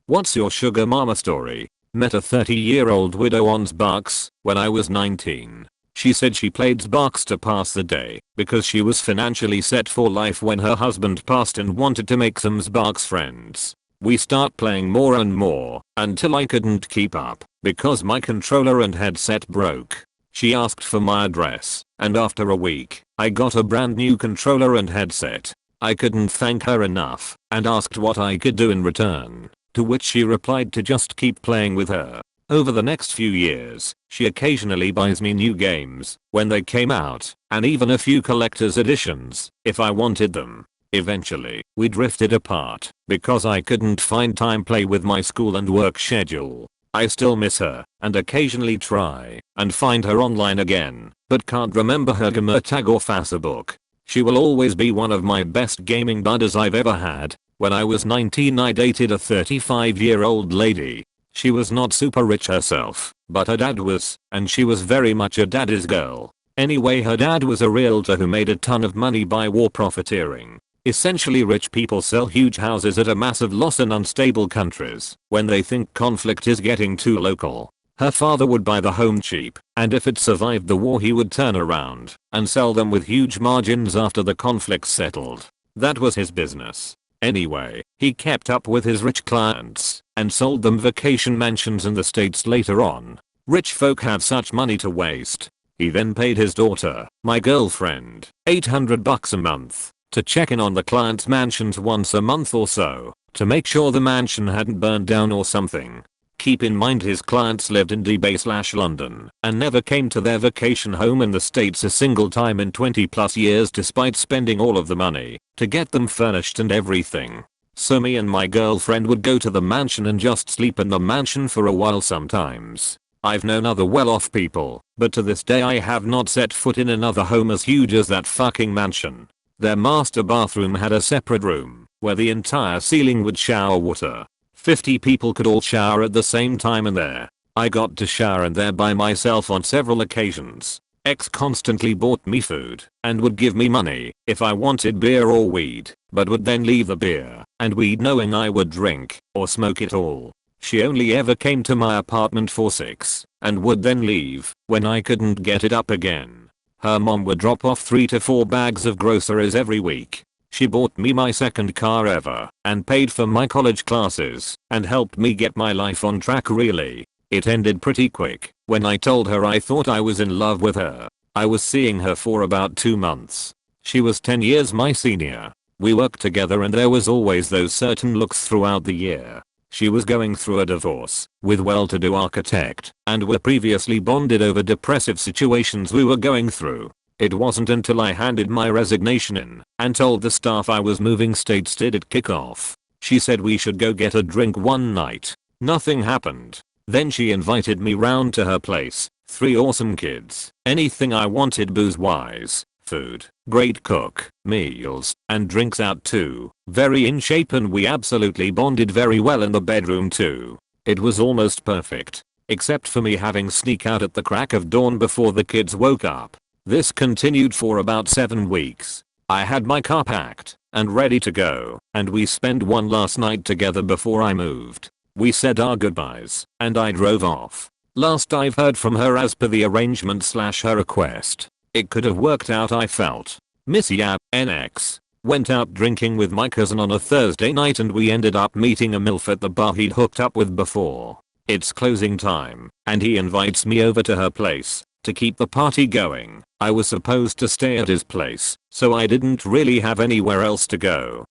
What's your sugar mama story? Met a 30-year-old widow on Xbox when I was 19. She said she played Xbox to pass the day because she was financially set for life when her husband passed and wanted to make some Xbox friends. We start playing more and more until I couldn't keep up because my controller and headset broke. She asked for my address and after a week I got a brand new controller and headset. I couldn't thank her enough and asked what I could do in return, to which she replied to just keep playing with her. Over the next few years, she occasionally buys me new games when they came out, and even a few collector's editions if I wanted them. Eventually, we drifted apart because I couldn't find time play with my school and work schedule. I still miss her and occasionally try and find her online again, but can't remember her gamer tag or Facebook. She will always be one of my best gaming buddies I've ever had. When I was 19 I dated a 35-year-old lady. She was not super rich herself, but her dad was, and she was very much a daddy's girl. Anyway, her dad was a realtor who made a ton of money by war profiteering. Essentially, rich people sell huge houses at a massive loss in unstable countries when they think conflict is getting too local. Her father would buy the home cheap, and if it survived the war he would turn around and sell them with huge margins after the conflict settled. That was his business. Anyway, he kept up with his rich clients and sold them vacation mansions in the States later on. Rich folk have such money to waste. He then paid his daughter, my girlfriend, $800 a month to check in on the client's mansions once a month or so to make sure the mansion hadn't burned down or something. Keep in mind his clients lived in Dubai/London and never came to their vacation home in the States a single time in 20+ years despite spending all of the money to get them furnished and everything. So me and my girlfriend would go to the mansion and just sleep in the mansion for a while sometimes. I've known other well-off people, but to this day I have not set foot in another home as huge as that fucking mansion. Their master bathroom had a separate room where the entire ceiling would shower water. 50 people could all shower at the same time in there. I got to shower in there by myself on several occasions. Ex constantly bought me food and would give me money if I wanted beer or weed, but would then leave the beer and weed knowing I would drink or smoke it all. She only ever came to my apartment for 6 and would then leave when I couldn't get it up again. Her mom would drop off 3 to 4 bags of groceries every week. She bought me my second car ever and paid for my college classes and helped me get my life on track really. It ended pretty quick when I told her I thought I was in love with her. I was seeing her for about 2 months. She was 10 years my senior. We worked together and there was always those certain looks throughout the year. She was going through a divorce with well-to-do architect and were previously bonded over depressive situations we were going through. It wasn't until I handed my resignation in and told the staff I was moving states did it kick off. She said we should go get a drink one night. Nothing happened. Then she invited me round to her place. 3 awesome kids. Anything I wanted booze-wise. Food, great cook, meals, and drinks out too. Very in shape and we absolutely bonded very well in the bedroom too. It was almost perfect. Except for me having sneak out at the crack of dawn before the kids woke up. This continued for about 7 weeks. I had my car packed and ready to go, and we spent one last night together before I moved. We said our goodbyes, and I drove off. Last I've heard from her as per the arrangement/her request. It could have worked out I felt. Missy NX. Went out drinking with my cousin on a Thursday night and we ended up meeting a MILF at the bar he'd hooked up with before. It's closing time, and he invites me over to her place to keep the party going. I was supposed to stay at his place, so I didn't really have anywhere else to go.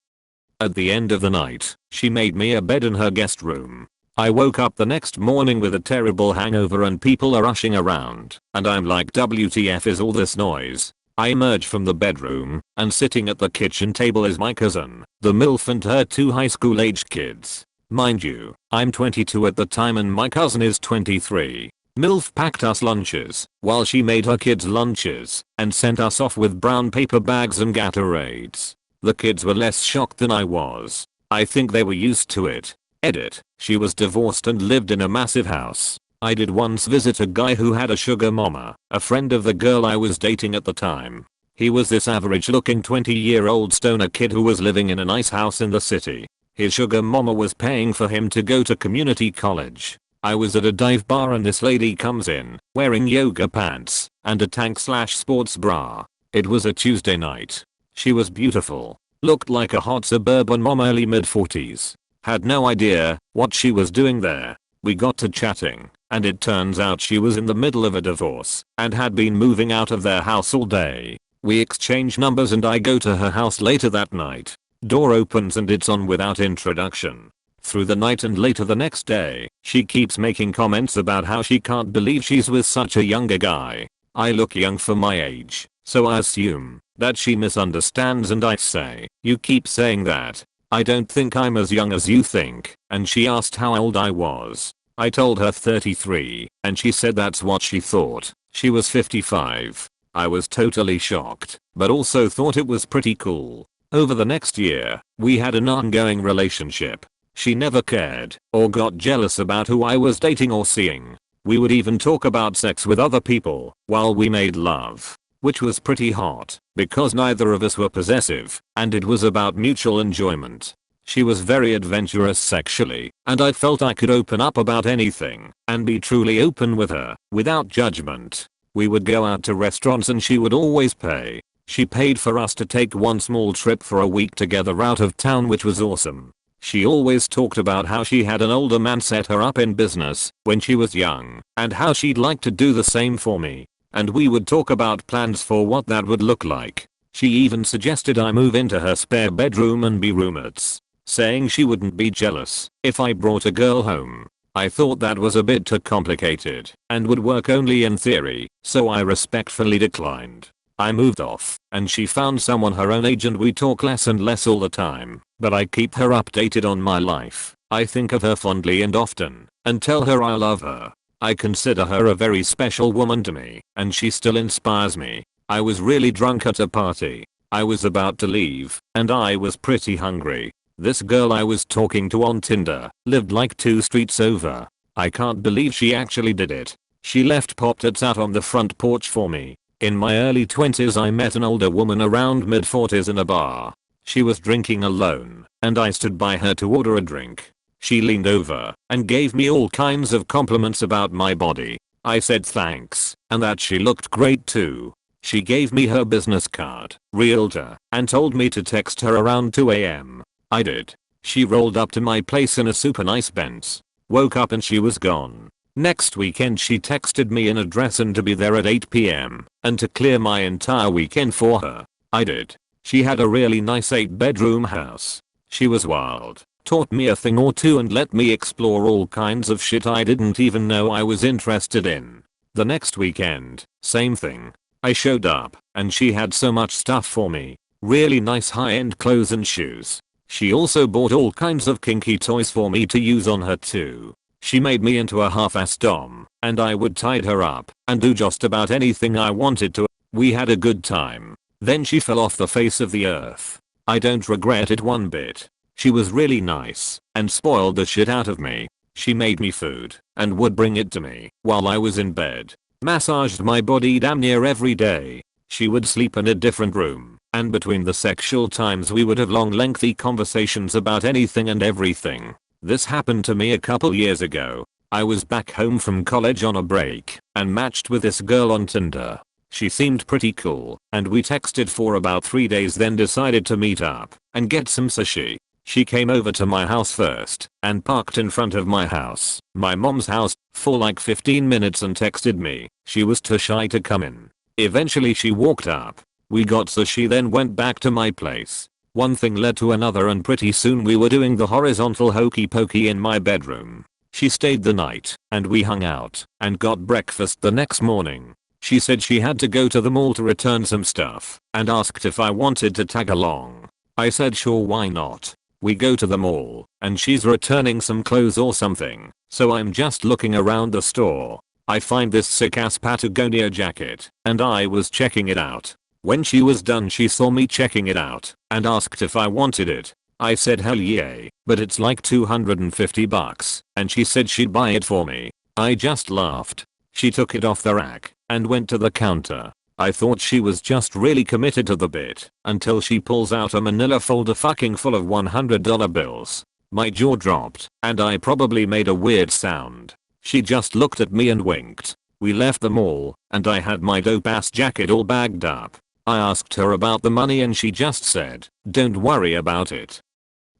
At the end of the night, she made me a bed in her guest room. I woke up the next morning with a terrible hangover and people are rushing around, and I'm like WTF is all this noise? I emerge from the bedroom, and sitting at the kitchen table is my cousin, the MILF and her 2 high school aged kids. Mind you, I'm 22 at the time and my cousin is 23. MILF packed us lunches while she made her kids lunches and sent us off with brown paper bags and Gatorades. The kids were less shocked than I was. I think they were used to it. Edit. She was divorced and lived in a massive house. I did once visit a guy who had a sugar mama, a friend of the girl I was dating at the time. He was this average looking 20-year-old stoner kid who was living in a nice house in the city. His sugar mama was paying for him to go to community college. I was at a dive bar and this lady comes in, wearing yoga pants and a tank/sports bra. It was a Tuesday night. She was beautiful. Looked like a hot suburban mom, early mid-40s. Had no idea what she was doing there. We got to chatting, and it turns out she was in the middle of a divorce and had been moving out of their house all day. We exchange numbers and I go to her house later that night. Door opens and it's on without introduction. Through the night and later the next day, she keeps making comments about how she can't believe she's with such a younger guy. I look young for my age, so I assume that she misunderstands and I say, "You keep saying that. I don't think I'm as young as you think," and she asked how old I was. I told her 33, and she said that's what she thought. She was 55. I was totally shocked, but also thought it was pretty cool. Over the next year, we had an ongoing relationship. She never cared or got jealous about who I was dating or seeing. We would even talk about sex with other people while we made love, which was pretty hot because neither of us were possessive and it was about mutual enjoyment. She was very adventurous sexually, and I felt I could open up about anything and be truly open with her without judgment. We would go out to restaurants and she would always pay. She paid for us to take one small trip for a week together out of town, which was awesome. She always talked about how she had an older man set her up in business when she was young and how she'd like to do the same for me. And we would talk about plans for what that would look like. She even suggested I move into her spare bedroom and be roommates, saying she wouldn't be jealous if I brought a girl home. I thought that was a bit too complicated and would work only in theory, so I respectfully declined. I moved off, and she found someone her own age and we talk less and less all the time, but I keep her updated on my life. I think of her fondly and often, and tell her I love her. I consider her a very special woman to me, and she still inspires me. I was really drunk at a party. I was about to leave, and I was pretty hungry. This girl I was talking to on Tinder lived like 2 streets over. I can't believe she actually did it. She left Pop-Tarts out on the front porch for me. In my early 20s I met an older woman around mid-40s in a bar. She was drinking alone, and I stood by her to order a drink. She leaned over and gave me all kinds of compliments about my body. I said thanks, and that she looked great too. She gave me her business card, realtor, and told me to text her around 2 AM. I did. She rolled up to my place in a super nice Benz. Woke up and she was gone. Next weekend she texted me an address and to be there at 8 PM and to clear my entire weekend for her. I did. She had a really nice 8-bedroom house. She was wild, taught me a thing or two and let me explore all kinds of shit I didn't even know I was interested in. The next weekend, same thing. I showed up and she had so much stuff for me. Really nice high-end clothes and shoes. She also bought all kinds of kinky toys for me to use on her too. She made me into a half-ass dom, and I would tide her up and do just about anything I wanted to. We had a good time. Then she fell off the face of the earth. I don't regret it one bit. She was really nice and spoiled the shit out of me. She made me food and would bring it to me while I was in bed. Massaged my body damn near every day. She would sleep in a different room, and between the sexual times we would have long lengthy conversations about anything and everything. This happened to me a couple years ago. I was back home from college on a break and matched with this girl on Tinder. She seemed pretty cool and we texted for about 3 days, then decided to meet up and get some sushi. She came over to my house first and parked in front of my house, my mom's house, for like 15 minutes and texted me. She was too shy to come in. Eventually she walked up. We got sushi, then went back to my place. One thing led to another and pretty soon we were doing the horizontal hokey pokey in my bedroom. She stayed the night and we hung out and got breakfast the next morning. She said she had to go to the mall to return some stuff and asked if I wanted to tag along. I said sure, why not. We go to the mall and she's returning some clothes or something, so I'm just looking around the store. I find this sick ass Patagonia jacket and I was checking it out. When she was done she saw me checking it out and asked if I wanted it. I said hell yeah, but it's like $250, and she said she'd buy it for me. I just laughed. She took it off the rack and went to the counter. I thought she was just really committed to the bit until she pulls out a manila folder fucking full of $100 bills. My jaw dropped and I probably made a weird sound. She just looked at me and winked. We left the mall and I had my dope ass jacket all bagged up. I asked her about the money and she just said, "Don't worry about it."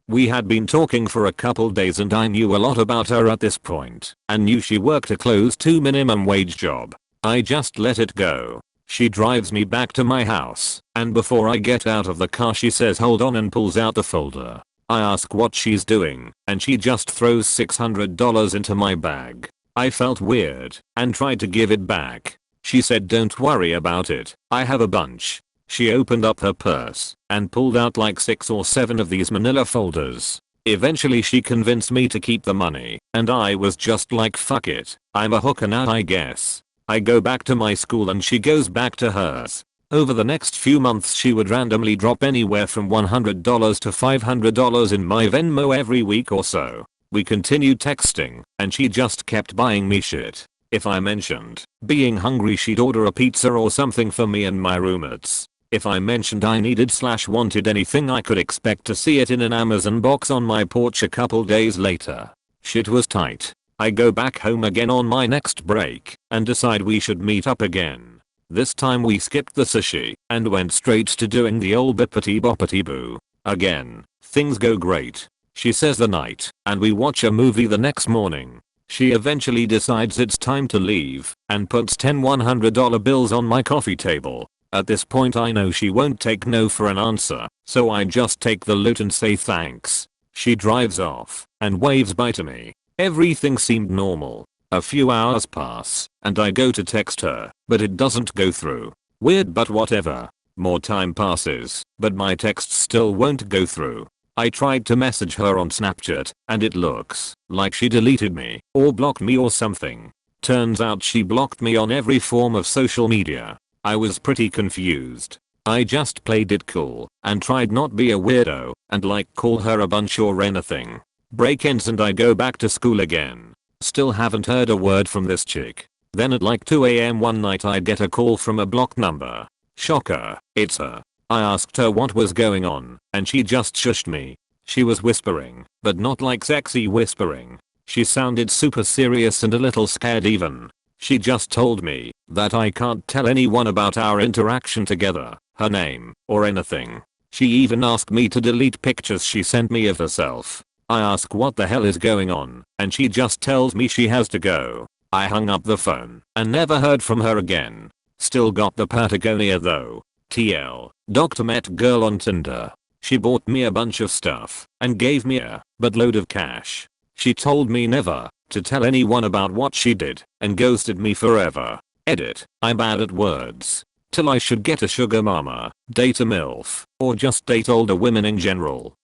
We had been talking for a couple days and I knew a lot about her at this point and knew she worked a close to minimum wage job. I just let it go. She drives me back to my house and before I get out of the car she says hold on and pulls out the folder. I ask what she's doing and she just throws $600 into my bag. I felt weird and tried to give it back. She said don't worry about it, I have a bunch. She opened up her purse and pulled out like 6 or 7 of these manila folders. Eventually she convinced me to keep the money and I was just like fuck it, I'm a hooker now I guess. I go back to my school and she goes back to hers. Over the next few months she would randomly drop anywhere from $100 to $500 in my Venmo every week or so. We continued texting and she just kept buying me shit. If I mentioned being hungry she'd order a pizza or something for me and my roommates. If I mentioned I needed/wanted anything I could expect to see it in an Amazon box on my porch a couple days later. Shit was tight. I go back home again on my next break and decide we should meet up again. This time we skipped the sushi and went straight to doing the old bippity boppity boo. Again, things go great. She says the night and we watch a movie the next morning. She eventually decides it's time to leave and puts 10 $100 bills on my coffee table. At this point I know she won't take no for an answer, so I just take the loot and say thanks. She drives off and waves bye to me. Everything seemed normal. A few hours pass and I go to text her, but it doesn't go through. Weird but whatever. More time passes, but my text still won't go through. I tried to message her on Snapchat and it looks like she deleted me or blocked me or something. Turns out she blocked me on every form of social media. I was pretty confused. I just played it cool and tried not be a weirdo and like call her a bunch or anything. Break ends and I go back to school again. Still haven't heard a word from this chick. Then at like 2 AM one night I get a call from a blocked number. Shocker, it's her. I asked her what was going on and she just shushed me. She was whispering, but not like sexy whispering. She sounded super serious and a little scared even. She just told me that I can't tell anyone about our interaction together, her name, or anything. She even asked me to delete pictures she sent me of herself. I ask what the hell is going on and she just tells me she has to go. I hung up the phone and never heard from her again. Still got the Patagonia though. TL, Dr. Met girl on Tinder. She bought me a bunch of stuff and gave me a buttload of cash. She told me never to tell anyone about what she did and ghosted me forever. Edit, I'm bad at words. Till I should get a sugar mama, date a MILF, or just date older women in general.